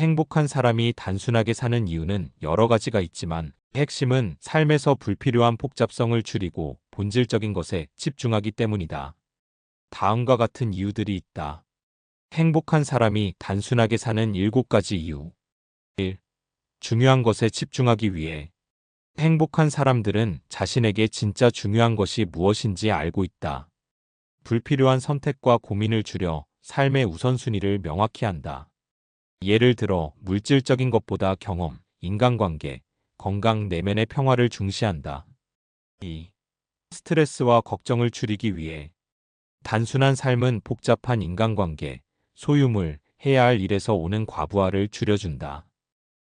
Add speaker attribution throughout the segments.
Speaker 1: 행복한 사람이 단순하게 사는 이유는 여러 가지가 있지만 핵심은 삶에서 불필요한 복잡성을 줄이고 본질적인 것에 집중하기 때문이다. 다음과 같은 이유들이 있다. 행복한 사람이 단순하게 사는 7가지 이유. 1. 중요한 것에 집중하기 위해. 행복한 사람들은 자신에게 진짜 중요한 것이 무엇인지 알고 있다. 불필요한 선택과 고민을 줄여 삶의 우선순위를 명확히 한다. 예를 들어 물질적인 것보다 경험, 인간관계, 건강, 내면의 평화를 중시한다. 2. 스트레스와 걱정을 줄이기 위해. 단순한 삶은 복잡한 인간관계, 소유물, 해야 할 일에서 오는 과부하를 줄여준다.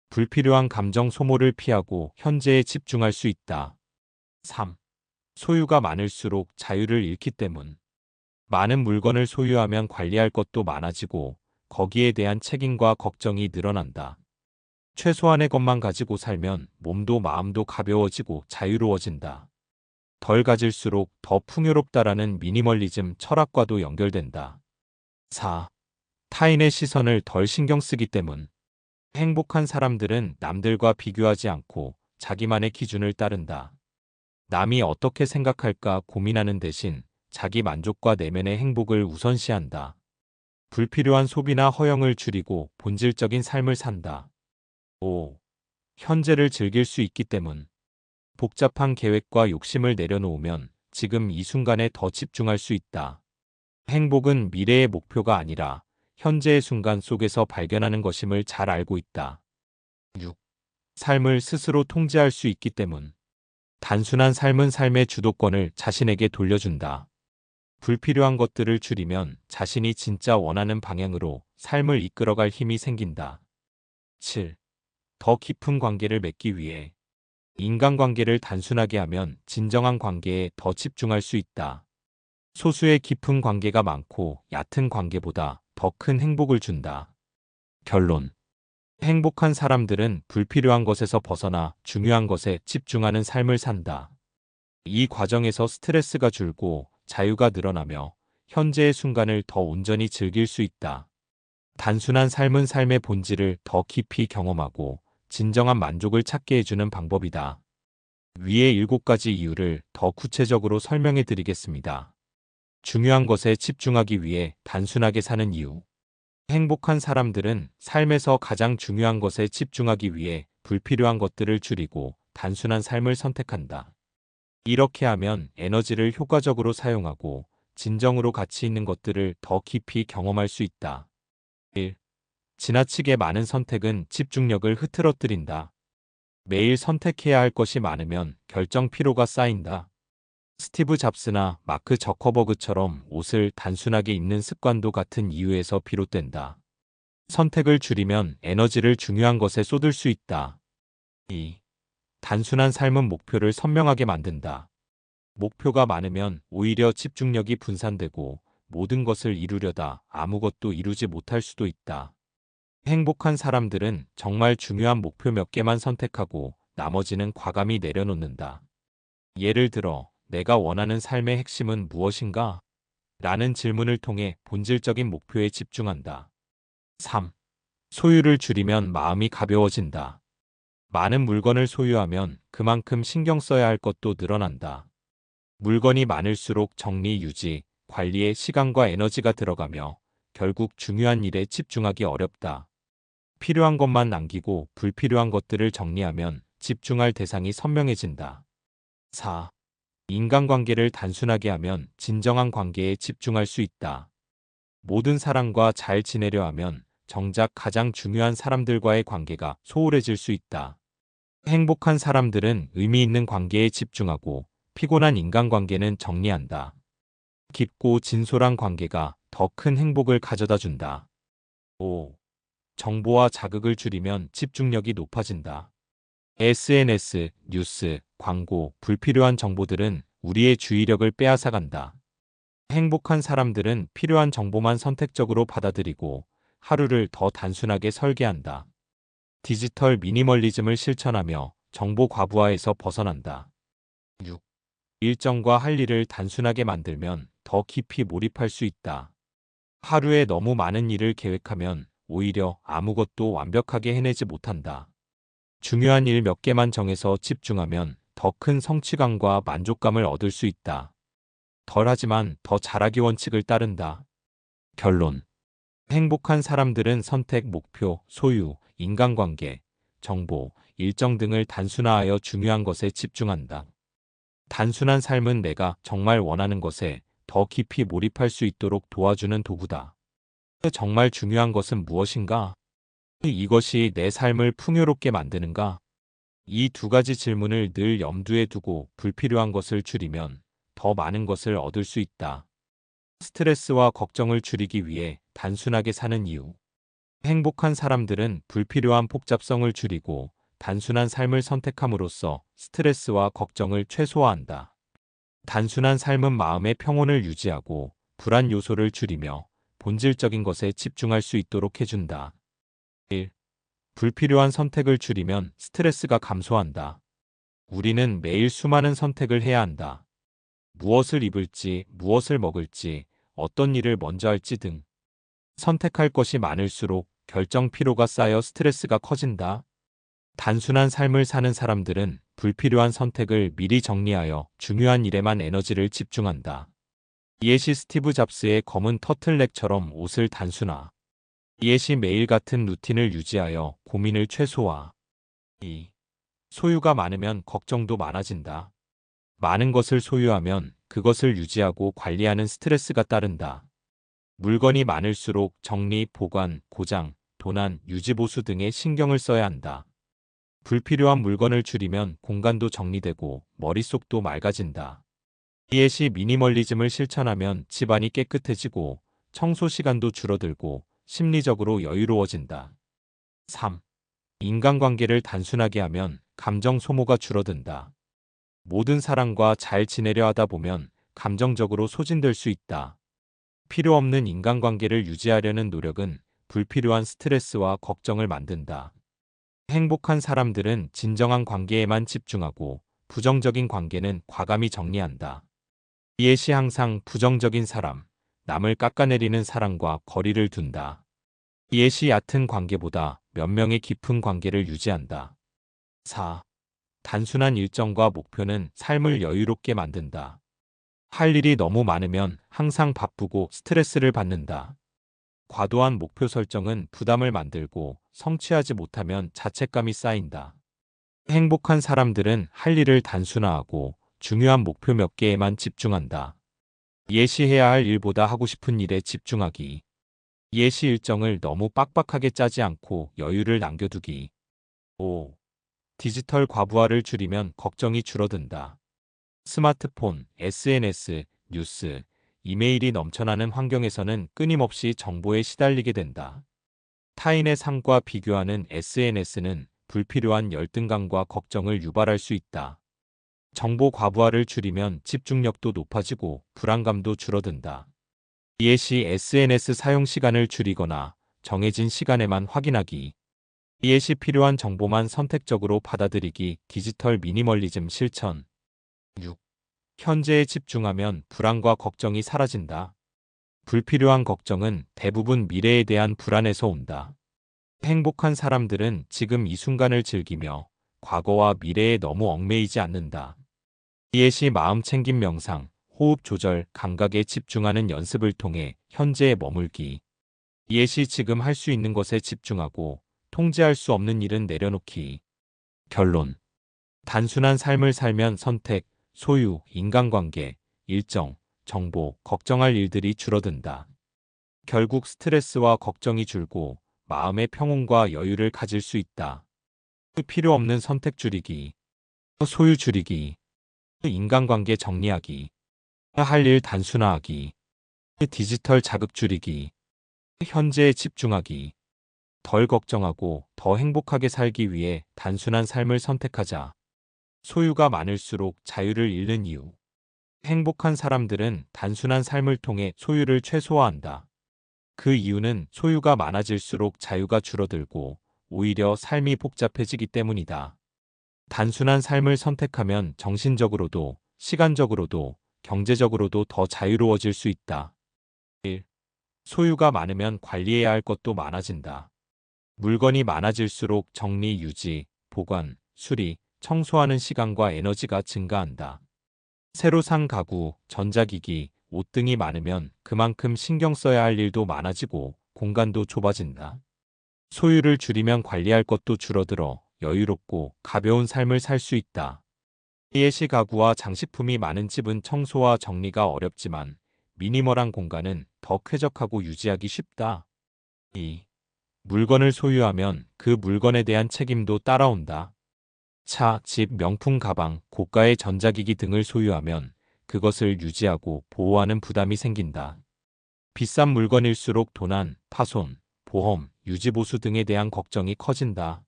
Speaker 1: 불필요한 감정 소모를 피하고 현재에 집중할 수 있다. 3. 소유가 많을수록 자유를 잃기 때문. 많은 물건을 소유하면 관리할 것도 많아지고 거기에 대한 책임과 걱정이 늘어난다. 최소한의 것만 가지고 살면 몸도 마음도 가벼워지고 자유로워진다. 덜 가질수록 더 풍요롭다라는 미니멀리즘 철학과도 연결된다. 4. 타인의 시선을 덜 신경 쓰기 때문. 행복한 사람들은 남들과 비교하지 않고 자기만의 기준을 따른다. 남이 어떻게 생각할까 고민하는 대신 자기 만족과 내면의 행복을 우선시한다. 불필요한 소비나 허영을 줄이고 본질적인 삶을 산다. 5. 현재를 즐길 수 있기 때문. 복잡한 계획과 욕심을 내려놓으면 지금 이 순간에 더 집중할 수 있다. 행복은 미래의 목표가 아니라 현재의 순간 속에서 발견하는 것임을 잘 알고 있다. 6. 삶을 스스로 통제할 수 있기 때문. 단순한 삶은 삶의 주도권을 자신에게 돌려준다. 불필요한 것들을 줄이면 자신이 진짜 원하는 방향으로 삶을 이끌어갈 힘이 생긴다. 7. 더 깊은 관계를 맺기 위해. 인간관계를 단순하게 하면 진정한 관계에 더 집중할 수 있다. 소수의 깊은 관계가 많고 얕은 관계보다 더 큰 행복을 준다. 결론. 행복한 사람들은 불필요한 것에서 벗어나 중요한 것에 집중하는 삶을 산다. 이 과정에서 스트레스가 줄고 자유가 늘어나며 현재의 순간을 더 온전히 즐길 수 있다. 단순한 삶은 삶의 본질을 더 깊이 경험하고 진정한 만족을 찾게 해주는 방법이다. 위의 7가지 이유를 더 구체적으로 설명해 드리겠습니다. 중요한 것에 집중하기 위해 단순하게 사는 이유. 행복한 사람들은 삶에서 가장 중요한 것에 집중하기 위해 불필요한 것들을 줄이고 단순한 삶을 선택한다. 이렇게 하면 에너지를 효과적으로 사용하고 진정으로 가치 있는 것들을 더 깊이 경험할 수 있다. 1. 지나치게 많은 선택은 집중력을 흐트러뜨린다. 매일 선택해야 할 것이 많으면 결정 피로가 쌓인다. 스티브 잡스나 마크 저커버그처럼 옷을 단순하게 입는 습관도 같은 이유에서 비롯된다. 선택을 줄이면 에너지를 중요한 것에 쏟을 수 있다. 2. 단순한 삶은 목표를 선명하게 만든다. 목표가 많으면 오히려 집중력이 분산되고 모든 것을 이루려다 아무것도 이루지 못할 수도 있다. 행복한 사람들은 정말 중요한 목표 몇 개만 선택하고 나머지는 과감히 내려놓는다. 예를 들어, 내가 원하는 삶의 핵심은 무엇인가? 라는 질문을 통해 본질적인 목표에 집중한다. 3. 소유를 줄이면 마음이 가벼워진다. 많은 물건을 소유하면 그만큼 신경 써야 할 것도 늘어난다. 물건이 많을수록 정리, 유지, 관리에 시간과 에너지가 들어가며 결국 중요한 일에 집중하기 어렵다. 필요한 것만 남기고 불필요한 것들을 정리하면 집중할 대상이 선명해진다. 4. 인간관계를 단순하게 하면 진정한 관계에 집중할 수 있다. 모든 사람과 잘 지내려 하면 정작 가장 중요한 사람들과의 관계가 소홀해질 수 있다. 행복한 사람들은 의미 있는 관계에 집중하고 피곤한 인간관계는 정리한다. 깊고 진솔한 관계가 더 큰 행복을 가져다 준다. 5. 정보와 자극을 줄이면 집중력이 높아진다. SNS, 뉴스, 광고, 불필요한 정보들은 우리의 주의력을 빼앗아간다. 행복한 사람들은 필요한 정보만 선택적으로 받아들이고 하루를 더 단순하게 설계한다. 디지털 미니멀리즘을 실천하며 정보 과부하에서 벗어난다. 6. 일정과 할 일을 단순하게 만들면 더 깊이 몰입할 수 있다. 하루에 너무 많은 일을 계획하면 오히려 아무것도 완벽하게 해내지 못한다. 중요한 일 몇 개만 정해서 집중하면 더 큰 성취감과 만족감을 얻을 수 있다. 덜하지만 더 잘하기 원칙을 따른다. 결론. 행복한 사람들은 선택, 목표, 소유, 인간관계, 정보, 일정 등을 단순화하여 중요한 것에 집중한다. 단순한 삶은 내가 정말 원하는 것에 더 깊이 몰입할 수 있도록 도와주는 도구다. 정말 중요한 것은 무엇인가? 이것이 내 삶을 풍요롭게 만드는가? 이 두 가지 질문을 늘 염두에 두고 불필요한 것을 줄이면 더 많은 것을 얻을 수 있다. 스트레스와 걱정을 줄이기 위해 단순하게 사는 이유. 행복한 사람들은 불필요한 복잡성을 줄이고 단순한 삶을 선택함으로써 스트레스와 걱정을 최소화한다. 단순한 삶은 마음의 평온을 유지하고 불안 요소를 줄이며 본질적인 것에 집중할 수 있도록 해준다. 1. 불필요한 선택을 줄이면 스트레스가 감소한다. 우리는 매일 수많은 선택을 해야 한다. 무엇을 입을지, 무엇을 먹을지, 어떤 일을 먼저 할지 등. 선택할 것이 많을수록 결정 피로가 쌓여 스트레스가 커진다. 단순한 삶을 사는 사람들은 불필요한 선택을 미리 정리하여 중요한 일에만 에너지를 집중한다. 이에시 스티브 잡스의 검은 터틀넥처럼 옷을 단순화. 이에시 매일 같은 루틴을 유지하여 고민을 최소화. 2. 소유가 많으면 걱정도 많아진다. 많은 것을 소유하면 그것을 유지하고 관리하는 스트레스가 따른다. 물건이 많을수록 정리, 보관, 고장, 도난, 유지보수 등에 신경을 써야 한다. 불필요한 물건을 줄이면 공간도 정리되고 머릿속도 맑아진다. 이에시 미니멀리즘을 실천하면 집안이 깨끗해지고 청소 시간도 줄어들고 심리적으로 여유로워진다. 3. 인간관계를 단순하게 하면 감정 소모가 줄어든다. 모든 사람과 잘 지내려 하다 보면 감정적으로 소진될 수 있다. 필요 없는 인간관계를 유지하려는 노력은 불필요한 스트레스와 걱정을 만든다. 행복한 사람들은 진정한 관계에만 집중하고 부정적인 관계는 과감히 정리한다. 이에시 항상 부정적인 사람, 남을 깎아내리는 사람과 거리를 둔다. 이에시 얕은 관계보다 몇 명의 깊은 관계를 유지한다. 4. 단순한 일정과 목표는 삶을 여유롭게 만든다. 할 일이 너무 많으면 항상 바쁘고 스트레스를 받는다. 과도한 목표 설정은 부담을 만들고 성취하지 못하면 자책감이 쌓인다. 행복한 사람들은 할 일을 단순화하고 중요한 목표 몇 개에만 집중한다. 예시해야 할 일보다 하고 싶은 일에 집중하기. 예시 일정을 너무 빡빡하게 짜지 않고 여유를 남겨두기. 5. 디지털 과부하를 줄이면 걱정이 줄어든다. 스마트폰, SNS, 뉴스, 이메일이 넘쳐나는 환경에서는 끊임없이 정보에 시달리게 된다. 타인의 삶과 비교하는 SNS는 불필요한 열등감과 걱정을 유발할 수 있다. 정보 과부하를 줄이면 집중력도 높아지고 불안감도 줄어든다. 이에 시 SNS 사용 시간을 줄이거나 정해진 시간에만 확인하기. 이에 시 필요한 정보만 선택적으로 받아들이기. 디지털 미니멀리즘 실천. 6. 현재에 집중하면 불안과 걱정이 사라진다. 불필요한 걱정은 대부분 미래에 대한 불안에서 온다. 행복한 사람들은 지금 이 순간을 즐기며 과거와 미래에 너무 얽매이지 않는다. 이에 시 마음 챙김 명상, 호흡 조절, 감각에 집중하는 연습을 통해 현재에 머물기. 이에 시 지금 할 수 있는 것에 집중하고 통제할 수 없는 일은 내려놓기. 결론. 단순한 삶을 살면 선택, 소유, 인간관계, 일정, 정보, 걱정할 일들이 줄어든다. 결국 스트레스와 걱정이 줄고 마음의 평온과 여유를 가질 수 있다. 필요 없는 선택 줄이기, 소유 줄이기, 인간관계 정리하기, 할 일 단순화하기, 디지털 자극 줄이기, 현재에 집중하기. 덜 걱정하고 더 행복하게 살기 위해 단순한 삶을 선택하자. 소유가 많을수록 자유를 잃는 이유. 행복한 사람들은 단순한 삶을 통해 소유를 최소화한다. 그 이유는 소유가 많아질수록 자유가 줄어들고 오히려 삶이 복잡해지기 때문이다. 단순한 삶을 선택하면 정신적으로도, 시간적으로도, 경제적으로도 더 자유로워질 수 있다. 1. 소유가 많으면 관리해야 할 것도 많아진다. 물건이 많아질수록 정리, 유지, 보관, 수리, 청소하는 시간과 에너지가 증가한다. 새로 산 가구, 전자기기, 옷 등이 많으면 그만큼 신경 써야 할 일도 많아지고 공간도 좁아진다. 소유를 줄이면 관리할 것도 줄어들어 여유롭고 가벼운 삶을 살 수 있다. 예시 가구와 장식품이 많은 집은 청소와 정리가 어렵지만 미니멀한 공간은 더 쾌적하고 유지하기 쉽다. 2. 물건을 소유하면 그 물건에 대한 책임도 따라온다. 차, 집, 명품 가방, 고가의 전자기기 등을 소유하면 그것을 유지하고 보호하는 부담이 생긴다. 비싼 물건일수록 도난, 파손, 보험, 유지보수 등에 대한 걱정이 커진다.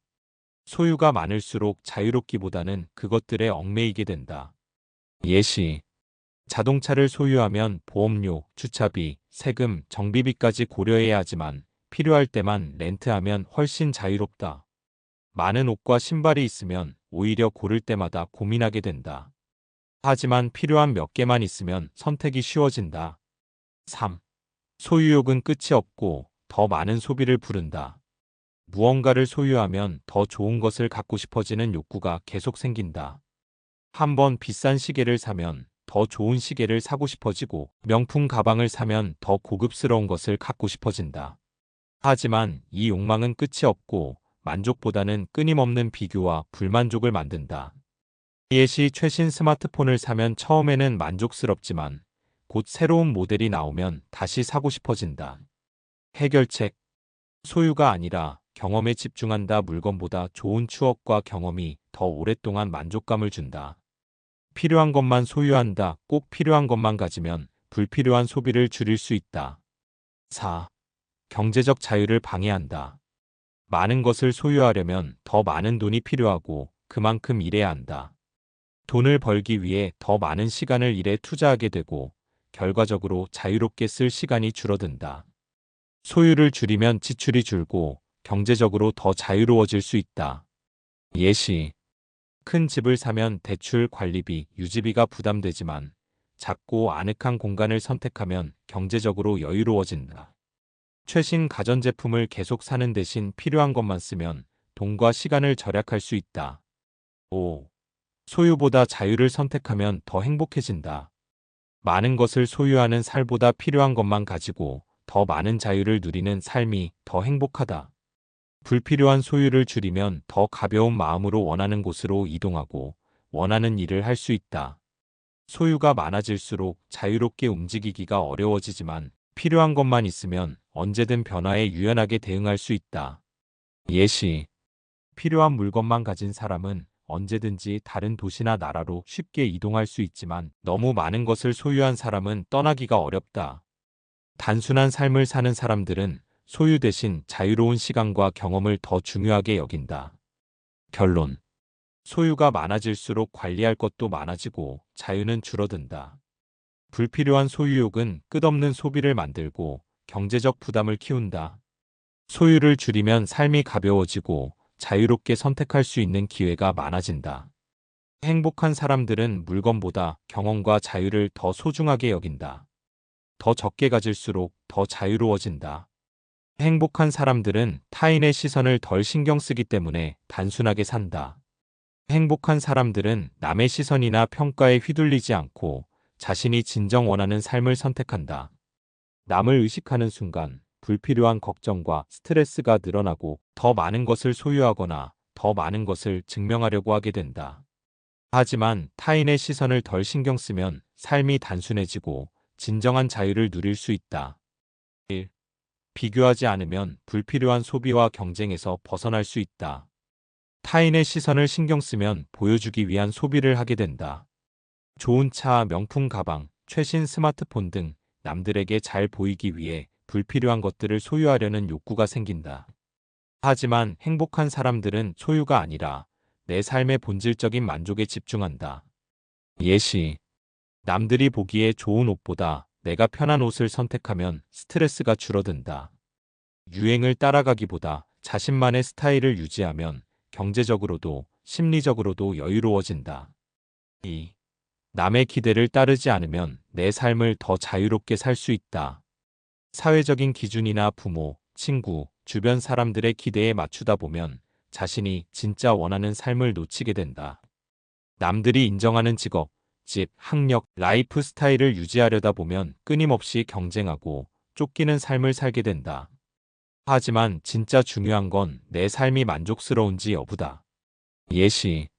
Speaker 1: 소유가 많을수록 자유롭기보다는 그것들에 얽매이게 된다. 예시, 자동차를 소유하면 보험료, 주차비, 세금, 정비비까지 고려해야 하지만 필요할 때만 렌트하면 훨씬 자유롭다. 많은 옷과 신발이 있으면 오히려 고를 때마다 고민하게 된다. 하지만 필요한 몇 개만 있으면 선택이 쉬워진다. 3. 소유욕은 끝이 없고 더 많은 소비를 부른다. 무언가를 소유하면 더 좋은 것을 갖고 싶어지는 욕구가 계속 생긴다. 한번 비싼 시계를 사면 더 좋은 시계를 사고 싶어지고 명품 가방을 사면 더 고급스러운 것을 갖고 싶어진다. 하지만 이 욕망은 끝이 없고 만족보다는 끊임없는 비교와 불만족을 만든다. 예시 최신 스마트폰을 사면 처음에는 만족스럽지만 곧 새로운 모델이 나오면 다시 사고 싶어진다. 해결책. 소유가 아니라 경험에 집중한다. 물건보다 좋은 추억과 경험이 더 오랫동안 만족감을 준다. 필요한 것만 소유한다. 꼭 필요한 것만 가지면 불필요한 소비를 줄일 수 있다. 4. 경제적 자유를 방해한다. 많은 것을 소유하려면 더 많은 돈이 필요하고 그만큼 일해야 한다. 돈을 벌기 위해 더 많은 시간을 일에 투자하게 되고 결과적으로 자유롭게 쓸 시간이 줄어든다. 소유를 줄이면 지출이 줄고 경제적으로 더 자유로워질 수 있다. 예시, 큰 집을 사면 대출, 관리비, 유지비가 부담되지만 작고 아늑한 공간을 선택하면 경제적으로 여유로워진다. 최신 가전제품을 계속 사는 대신 필요한 것만 쓰면 돈과 시간을 절약할 수 있다. 5. 소유보다 자유를 선택하면 더 행복해진다. 많은 것을 소유하는 삶보다 필요한 것만 가지고 더 많은 자유를 누리는 삶이 더 행복하다. 불필요한 소유를 줄이면 더 가벼운 마음으로 원하는 곳으로 이동하고 원하는 일을 할 수 있다. 소유가 많아질수록 자유롭게 움직이기가 어려워지지만 필요한 것만 있으면 언제든 변화에 유연하게 대응할 수 있다. 예시, 필요한 물건만 가진 사람은 언제든지 다른 도시나 나라로 쉽게 이동할 수 있지만 너무 많은 것을 소유한 사람은 떠나기가 어렵다. 단순한 삶을 사는 사람들은 소유 대신 자유로운 시간과 경험을 더 중요하게 여긴다. 결론. 소유가 많아질수록 관리할 것도 많아지고 자유는 줄어든다. 불필요한 소유욕은 끝없는 소비를 만들고 경제적 부담을 키운다. 소유를 줄이면 삶이 가벼워지고 자유롭게 선택할 수 있는 기회가 많아진다. 행복한 사람들은 물건보다 경험과 자유를 더 소중하게 여긴다. 더 적게 가질수록 더 자유로워진다. 행복한 사람들은 타인의 시선을 덜 신경 쓰기 때문에 단순하게 산다. 행복한 사람들은 남의 시선이나 평가에 휘둘리지 않고 자신이 진정 원하는 삶을 선택한다. 남을 의식하는 순간 불필요한 걱정과 스트레스가 늘어나고 더 많은 것을 소유하거나 더 많은 것을 증명하려고 하게 된다. 하지만 타인의 시선을 덜 신경 쓰면 삶이 단순해지고 진정한 자유를 누릴 수 있다. 1. 비교하지 않으면 불필요한 소비와 경쟁에서 벗어날 수 있다. 타인의 시선을 신경 쓰면 보여주기 위한 소비를 하게 된다. 좋은 차, 명품 가방, 최신 스마트폰 등 남들에게 잘 보이기 위해 불필요한 것들을 소유하려는 욕구가 생긴다. 하지만 행복한 사람들은 소유가 아니라 내 삶의 본질적인 만족에 집중한다. 예시, 남들이 보기에 좋은 옷보다 내가 편한 옷을 선택하면 스트레스가 줄어든다. 유행을 따라가기보다 자신만의 스타일을 유지하면 경제적으로도 심리적으로도 여유로워진다. 2. 남의 기대를 따르지 않으면 내 삶을 더 자유롭게 살 수 있다. 사회적인 기준이나 부모, 친구, 주변 사람들의 기대에 맞추다 보면 자신이 진짜 원하는 삶을 놓치게 된다. 남들이 인정하는 직업, 집, 학력, 라이프 스타일을 유지하려다 보면 끊임없이 경쟁하고 쫓기는 삶을 살게 된다. 하지만 진짜 중요한 건 내 삶이 만족스러운지 여부다. 예시,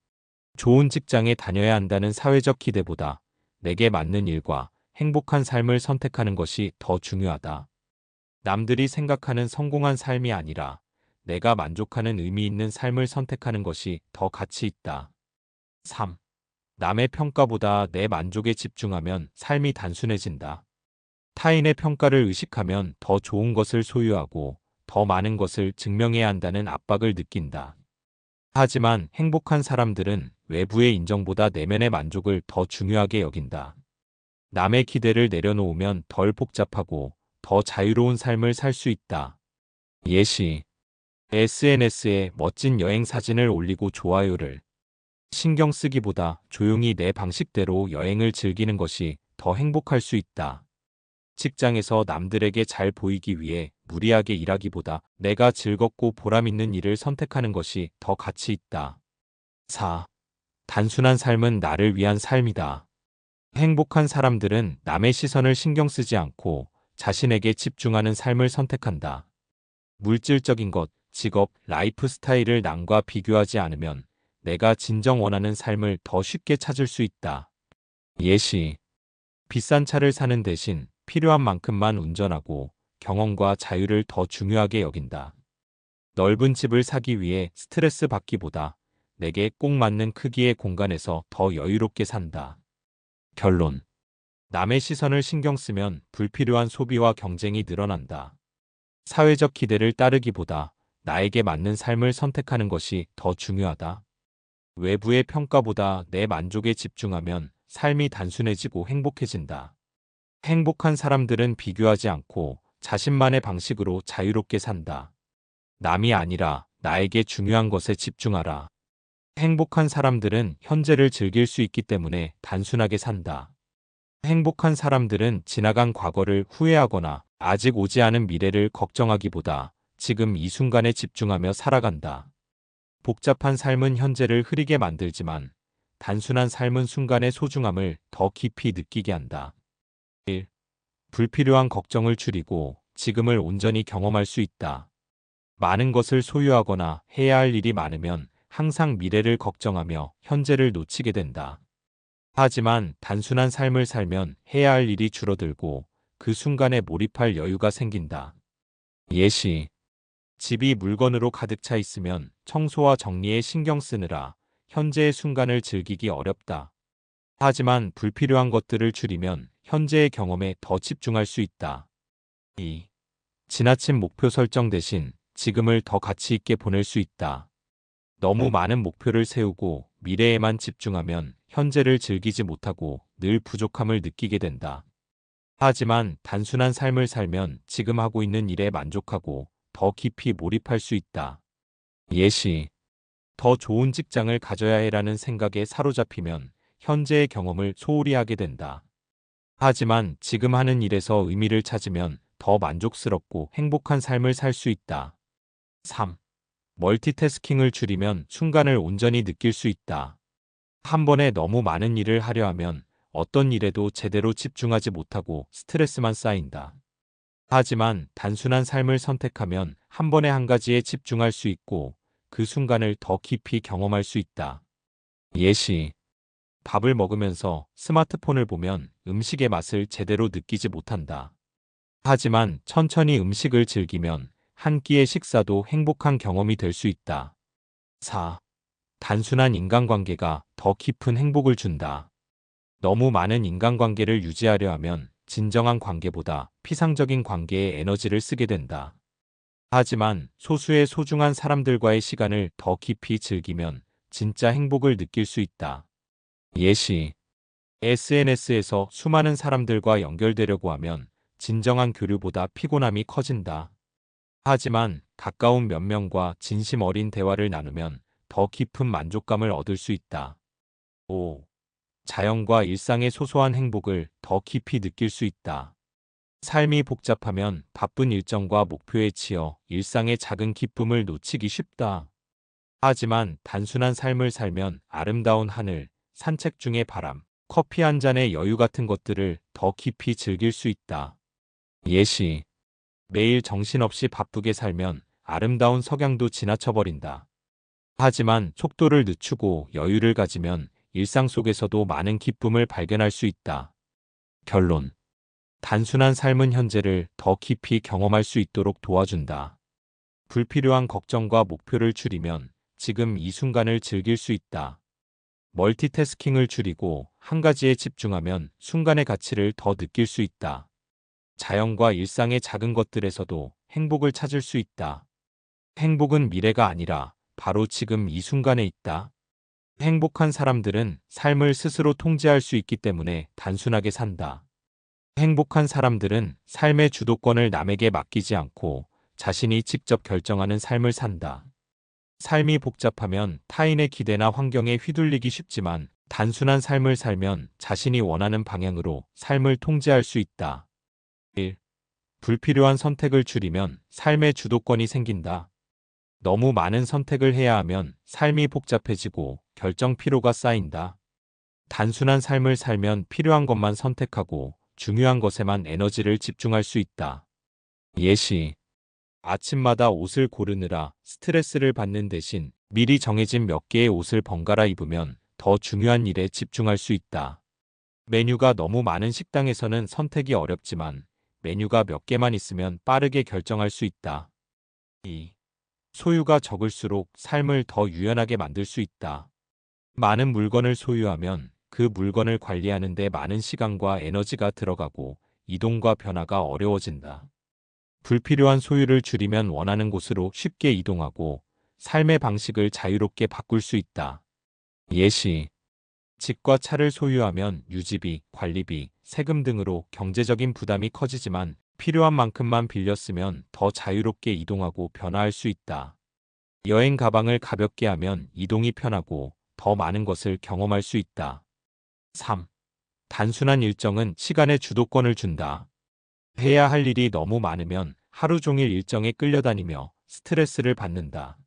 Speaker 1: 좋은 직장에 다녀야 한다는 사회적 기대보다 내게 맞는 일과 행복한 삶을 선택하는 것이 더 중요하다. 남들이 생각하는 성공한 삶이 아니라 내가 만족하는 의미 있는 삶을 선택하는 것이 더 가치 있다. 3. 남의 평가보다 내 만족에 집중하면 삶이 단순해진다. 타인의 평가를 의식하면 더 좋은 것을 소유하고 더 많은 것을 증명해야 한다는 압박을 느낀다. 하지만 행복한 사람들은 외부의 인정보다 내면의 만족을 더 중요하게 여긴다. 남의 기대를 내려놓으면 덜 복잡하고 더 자유로운 삶을 살 수 있다. 예시, SNS에 멋진 여행 사진을 올리고 좋아요를 신경 쓰기보다 조용히 내 방식대로 여행을 즐기는 것이 더 행복할 수 있다. 직장에서 남들에게 잘 보이기 위해 무리하게 일하기보다 내가 즐겁고 보람 있는 일을 선택하는 것이 더 가치 있다. 4. 단순한 삶은 나를 위한 삶이다. 행복한 사람들은 남의 시선을 신경 쓰지 않고 자신에게 집중하는 삶을 선택한다. 물질적인 것, 직업, 라이프 스타일을 남과 비교하지 않으면 내가 진정 원하는 삶을 더 쉽게 찾을 수 있다. 예시, 비싼 차를 사는 대신 필요한 만큼만 운전하고 경험과 자유를 더 중요하게 여긴다. 넓은 집을 사기 위해 스트레스 받기보다 내게 꼭 맞는 크기의 공간에서 더 여유롭게 산다. 결론. 남의 시선을 신경 쓰면 불필요한 소비와 경쟁이 늘어난다. 사회적 기대를 따르기보다 나에게 맞는 삶을 선택하는 것이 더 중요하다. 외부의 평가보다 내 만족에 집중하면 삶이 단순해지고 행복해진다. 행복한 사람들은 비교하지 않고 자신만의 방식으로 자유롭게 산다. 남이 아니라 나에게 중요한 것에 집중하라. 행복한 사람들은 현재를 즐길 수 있기 때문에 단순하게 산다. 행복한 사람들은 지나간 과거를 후회하거나 아직 오지 않은 미래를 걱정하기보다 지금 이 순간에 집중하며 살아간다. 복잡한 삶은 현재를 흐리게 만들지만 단순한 삶은 순간의 소중함을 더 깊이 느끼게 한다. 1. 불필요한 걱정을 줄이고 지금을 온전히 경험할 수 있다. 많은 것을 소유하거나 해야 할 일이 많으면 항상 미래를 걱정하며 현재를 놓치게 된다. 하지만 단순한 삶을 살면 해야 할 일이 줄어들고 그 순간에 몰입할 여유가 생긴다. 예시, 집이 물건으로 가득 차 있으면 청소와 정리에 신경 쓰느라 현재의 순간을 즐기기 어렵다. 하지만 불필요한 것들을 줄이면 현재의 경험에 더 집중할 수 있다. 2. 지나친 목표 설정 대신 지금을 더 가치 있게 보낼 수 있다. 너무 많은 목표를 세우고 미래에만 집중하면 현재를 즐기지 못하고 늘 부족함을 느끼게 된다. 하지만 단순한 삶을 살면 지금 하고 있는 일에 만족하고 더 깊이 몰입할 수 있다. 예시, 더 좋은 직장을 가져야 해라는 생각에 사로잡히면 현재의 경험을 소홀히 하게 된다. 하지만 지금 하는 일에서 의미를 찾으면 더 만족스럽고 행복한 삶을 살 수 있다. 3. 멀티태스킹을 줄이면 순간을 온전히 느낄 수 있다. 한 번에 너무 많은 일을 하려 하면 어떤 일에도 제대로 집중하지 못하고 스트레스만 쌓인다. 하지만 단순한 삶을 선택하면 한 번에 한 가지에 집중할 수 있고 그 순간을 더 깊이 경험할 수 있다. 예시, 밥을 먹으면서 스마트폰을 보면 음식의 맛을 제대로 느끼지 못한다. 하지만 천천히 음식을 즐기면 한 끼의 식사도 행복한 경험이 될 수 있다. 4. 단순한 인간관계가 더 깊은 행복을 준다. 너무 많은 인간관계를 유지하려 하면 진정한 관계보다 피상적인 관계에 에너지를 쓰게 된다. 하지만 소수의 소중한 사람들과의 시간을 더 깊이 즐기면 진짜 행복을 느낄 수 있다. 예시, SNS에서 수많은 사람들과 연결되려고 하면 진정한 교류보다 피곤함이 커진다. 하지만 가까운 몇 명과 진심 어린 대화를 나누면 더 깊은 만족감을 얻을 수 있다. 5. 자연과 일상의 소소한 행복을 더 깊이 느낄 수 있다. 삶이 복잡하면 바쁜 일정과 목표에 치여 일상의 작은 기쁨을 놓치기 쉽다. 하지만 단순한 삶을 살면 아름다운 하늘, 산책 중의 바람, 커피 한 잔의 여유 같은 것들을 더 깊이 즐길 수 있다. 예시. 매일 정신없이 바쁘게 살면 아름다운 석양도 지나쳐버린다. 하지만 속도를 늦추고 여유를 가지면 일상 속에서도 많은 기쁨을 발견할 수 있다. 결론. 단순한 삶은 현재를 더 깊이 경험할 수 있도록 도와준다. 불필요한 걱정과 목표를 줄이면 지금 이 순간을 즐길 수 있다. 멀티태스킹을 줄이고 한 가지에 집중하면 순간의 가치를 더 느낄 수 있다. 자연과 일상의 작은 것들에서도 행복을 찾을 수 있다. 행복은 미래가 아니라 바로 지금 이 순간에 있다. 행복한 사람들은 삶을 스스로 통제할 수 있기 때문에 단순하게 산다. 행복한 사람들은 삶의 주도권을 남에게 맡기지 않고 자신이 직접 결정하는 삶을 산다. 삶이 복잡하면 타인의 기대나 환경에 휘둘리기 쉽지만 단순한 삶을 살면 자신이 원하는 방향으로 삶을 통제할 수 있다. 1. 불필요한 선택을 줄이면 삶의 주도권이 생긴다. 너무 많은 선택을 해야 하면 삶이 복잡해지고 결정 피로가 쌓인다. 단순한 삶을 살면 필요한 것만 선택하고 중요한 것에만 에너지를 집중할 수 있다. 예시. 아침마다 옷을 고르느라 스트레스를 받는 대신 미리 정해진 몇 개의 옷을 번갈아 입으면 더 중요한 일에 집중할 수 있다. 메뉴가 너무 많은 식당에서는 선택이 어렵지만 메뉴가 몇 개만 있으면 빠르게 결정할 수 있다. 2. 소유가 적을수록 삶을 더 유연하게 만들 수 있다. 많은 물건을 소유하면 그 물건을 관리하는 데 많은 시간과 에너지가 들어가고 이동과 변화가 어려워진다. 불필요한 소유를 줄이면 원하는 곳으로 쉽게 이동하고 삶의 방식을 자유롭게 바꿀 수 있다. 예시. 집과 차를 소유하면 유지비, 관리비, 세금 등으로 경제적인 부담이 커지지만 필요한 만큼만 빌려 쓰면 더 자유롭게 이동하고 변화할 수 있다. 여행 가방을 가볍게 하면 이동이 편하고 더 많은 것을 경험할 수 있다. 3. 단순한 일정은 시간의 주도권을 준다. 해야 할 일이 너무 많으면 하루 종일 일정에 끌려다니며 스트레스를 받는다.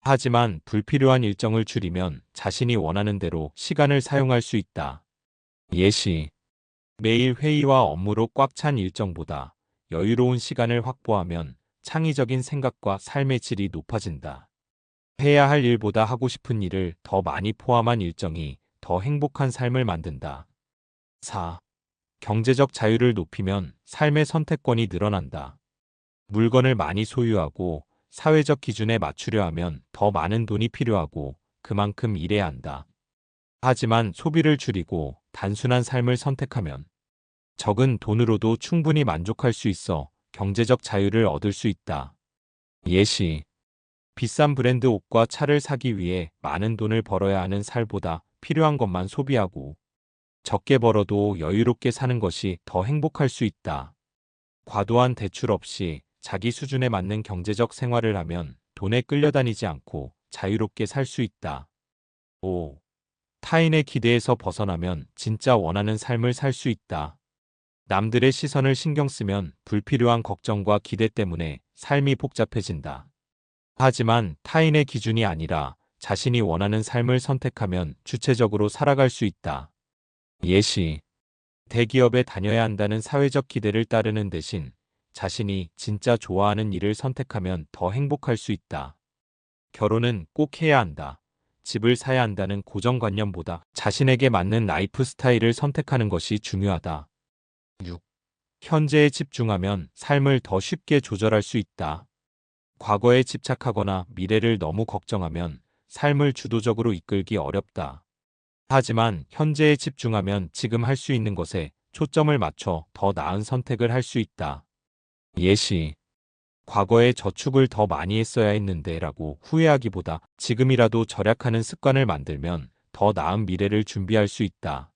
Speaker 1: 하지만 불필요한 일정을 줄이면 자신이 원하는 대로 시간을 사용할 수 있다. 예시. 매일 회의와 업무로 꽉 찬 일정보다 여유로운 시간을 확보하면 창의적인 생각과 삶의 질이 높아진다. 해야 할 일보다 하고 싶은 일을 더 많이 포함한 일정이 더 행복한 삶을 만든다. 4. 경제적 자유를 높이면 삶의 선택권이 늘어난다. 물건을 많이 소유하고 사회적 기준에 맞추려 하면 더 많은 돈이 필요하고 그만큼 일해야 한다. 하지만 소비를 줄이고 단순한 삶을 선택하면 적은 돈으로도 충분히 만족할 수 있어 경제적 자유를 얻을 수 있다. 예시. 비싼 브랜드 옷과 차를 사기 위해 많은 돈을 벌어야 하는 살보다 필요한 것만 소비하고 적게 벌어도 여유롭게 사는 것이 더 행복할 수 있다. 과도한 대출 없이 자기 수준에 맞는 경제적 생활을 하면 돈에 끌려다니지 않고 자유롭게 살 수 있다. 5. 타인의 기대에서 벗어나면 진짜 원하는 삶을 살 수 있다. 남들의 시선을 신경 쓰면 불필요한 걱정과 기대 때문에 삶이 복잡해진다. 하지만 타인의 기준이 아니라 자신이 원하는 삶을 선택하면 주체적으로 살아갈 수 있다. 예시. 대기업에 다녀야 한다는 사회적 기대를 따르는 대신 자신이 진짜 좋아하는 일을 선택하면 더 행복할 수 있다. 결혼은 꼭 해야 한다. 집을 사야 한다는 고정관념보다 자신에게 맞는 라이프 스타일을 선택하는 것이 중요하다. 6. 현재에 집중하면 삶을 더 쉽게 조절할 수 있다. 과거에 집착하거나 미래를 너무 걱정하면 삶을 주도적으로 이끌기 어렵다. 하지만 현재에 집중하면 지금 할 수 있는 것에 초점을 맞춰 더 나은 선택을 할 수 있다. 예시. 과거에 저축을 더 많이 했어야 했는데 라고 후회하기보다 지금이라도 절약하는 습관을 만들면 더 나은 미래를 준비할 수 있다.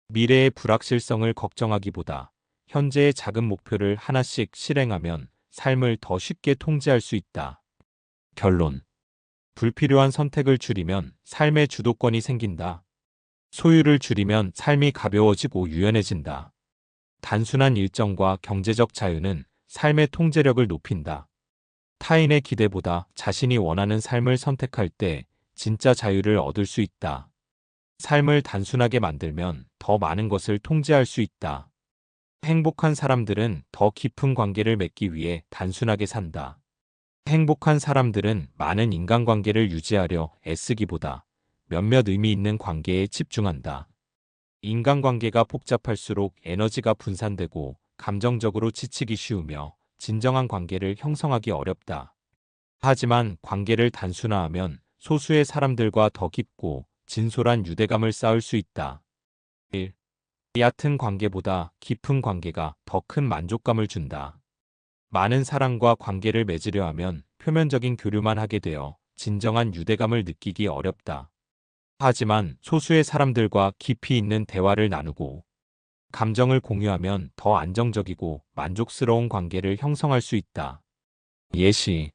Speaker 1: 미래의 불확실성을 걱정하기보다 현재의 작은 목표를 하나씩 실행하면 삶을 더 쉽게 통제할 수 있다. 결론. 불필요한 선택을 줄이면 삶의 주도권이 생긴다. 소유를 줄이면 삶이 가벼워지고 유연해진다. 단순한 일정과 경제적 자유는 삶의 통제력을 높인다. 타인의 기대보다 자신이 원하는 삶을 선택할 때 진짜 자유를 얻을 수 있다. 삶을 단순하게 만들면 더 많은 것을 통제할 수 있다. 행복한 사람들은 더 깊은 관계를 맺기 위해 단순하게 산다. 행복한 사람들은 많은 인간관계를 유지하려 애쓰기보다 몇몇 의미 있는 관계에 집중한다. 인간관계가 복잡할수록 에너지가 분산되고 감정적으로 지치기 쉬우며 진정한 관계를 형성하기 어렵다. 하지만 관계를 단순화하면 소수의 사람들과 더 깊고 진솔한 유대감을 쌓을 수 있다. 1. 얕은 관계보다 깊은 관계가 더 큰 만족감을 준다. 많은 사람과 관계를 맺으려 하면 표면적인 교류만 하게 되어 진정한 유대감을 느끼기 어렵다. 하지만 소수의 사람들과 깊이 있는 대화를 나누고 감정을 공유하면 더 안정적이고 만족스러운 관계를 형성할 수 있다. 예시: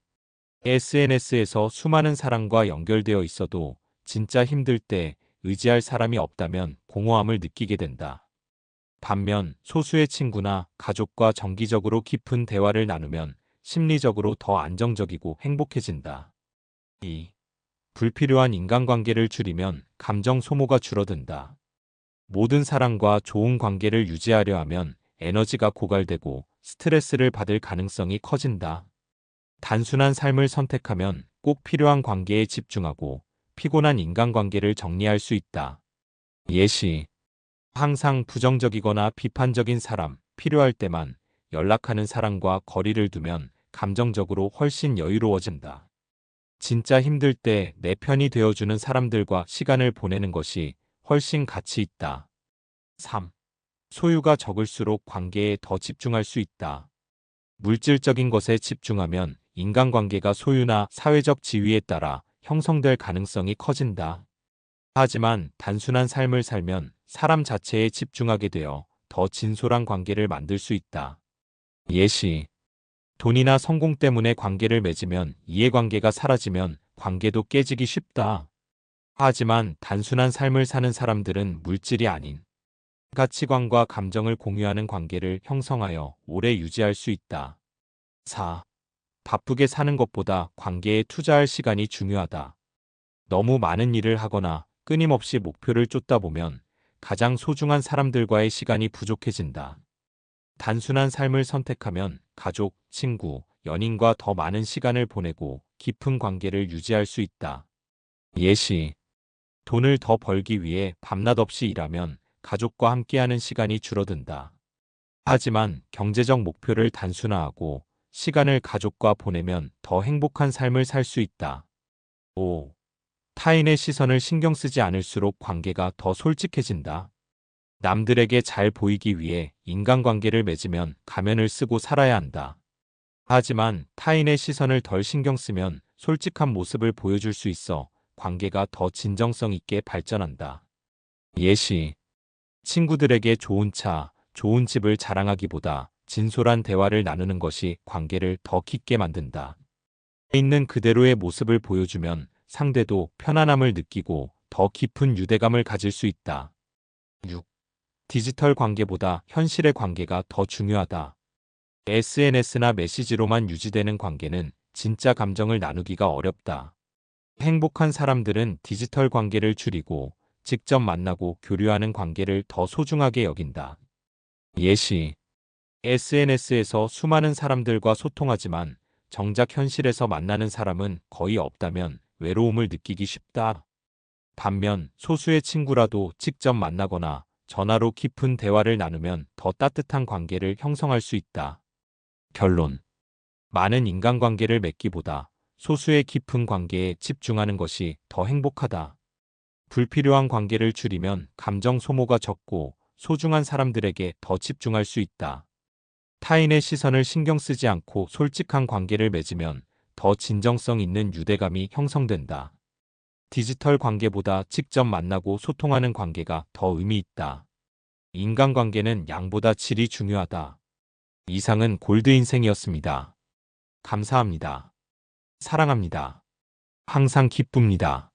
Speaker 1: SNS에서 수많은 사람과 연결되어 있어도 진짜 힘들 때 의지할 사람이 없다면 공허함을 느끼게 된다. 반면 소수의 친구나 가족과 정기적으로 깊은 대화를 나누면 심리적으로 더 안정적이고 행복해진다. 2. 불필요한 인간관계를 줄이면 감정 소모가 줄어든다. 모든 사람과 좋은 관계를 유지하려 하면 에너지가 고갈되고 스트레스를 받을 가능성이 커진다. 단순한 삶을 선택하면 꼭 필요한 관계에 집중하고 피곤한 인간관계를 정리할 수 있다. 예시: 항상 부정적이거나 비판적인 사람, 필요할 때만 연락하는 사람과 거리를 두면 감정적으로 훨씬 여유로워진다. 진짜 힘들 때 내 편이 되어주는 사람들과 시간을 보내는 것이 훨씬 가치 있다. 3. 소유가 적을수록 관계에 더 집중할 수 있다. 물질적인 것에 집중하면 인간관계가 소유나 사회적 지위에 따라 형성될 가능성이 커진다. 하지만 단순한 삶을 살면 사람 자체에 집중하게 되어 더 진솔한 관계를 만들 수 있다. 예시: 돈이나 성공 때문에 관계를 맺으면 이해관계가 사라지면 관계도 깨지기 쉽다. 하지만 단순한 삶을 사는 사람들은 물질이 아닌 가치관과 감정을 공유하는 관계를 형성하여 오래 유지할 수 있다. 4. 바쁘게 사는 것보다 관계에 투자할 시간이 중요하다. 너무 많은 일을 하거나 끊임없이 목표를 쫓다 보면 가장 소중한 사람들과의 시간이 부족해진다. 단순한 삶을 선택하면 가족, 친구, 연인과 더 많은 시간을 보내고 깊은 관계를 유지할 수 있다. 예시: 돈을 더 벌기 위해 밤낮 없이 일하면 가족과 함께하는 시간이 줄어든다. 하지만 경제적 목표를 단순화하고 시간을 가족과 보내면 더 행복한 삶을 살 수 있다. 5. 타인의 시선을 신경 쓰지 않을수록 관계가 더 솔직해진다. 남들에게 잘 보이기 위해 인간관계를 맺으면 가면을 쓰고 살아야 한다. 하지만 타인의 시선을 덜 신경 쓰면 솔직한 모습을 보여줄 수 있어 관계가 더 진정성 있게 발전한다. 예시: 친구들에게 좋은 차, 좋은 집을 자랑하기보다 진솔한 대화를 나누는 것이 관계를 더 깊게 만든다. 있는 그대로의 모습을 보여주면 상대도 편안함을 느끼고 더 깊은 유대감을 가질 수 있다. 6. 디지털 관계보다 현실의 관계가 더 중요하다. SNS나 메시지로만 유지되는 관계는 진짜 감정을 나누기가 어렵다. 행복한 사람들은 디지털 관계를 줄이고 직접 만나고 교류하는 관계를 더 소중하게 여긴다. 예시: SNS에서 수많은 사람들과 소통하지만 정작 현실에서 만나는 사람은 거의 없다면 외로움을 느끼기 쉽다. 반면 소수의 친구라도 직접 만나거나 전화로 깊은 대화를 나누면 더 따뜻한 관계를 형성할 수 있다. 결론: 많은 인간관계를 맺기보다 소수의 깊은 관계에 집중하는 것이 더 행복하다. 불필요한 관계를 줄이면 감정 소모가 적고 소중한 사람들에게 더 집중할 수 있다. 타인의 시선을 신경 쓰지 않고 솔직한 관계를 맺으면 더 진정성 있는 유대감이 형성된다. 디지털 관계보다 직접 만나고 소통하는 관계가 더 의미 있다. 인간관계는 양보다 질이 중요하다. 이상은 골드 인생이었습니다. 감사합니다. 사랑합니다. 항상 기쁩니다.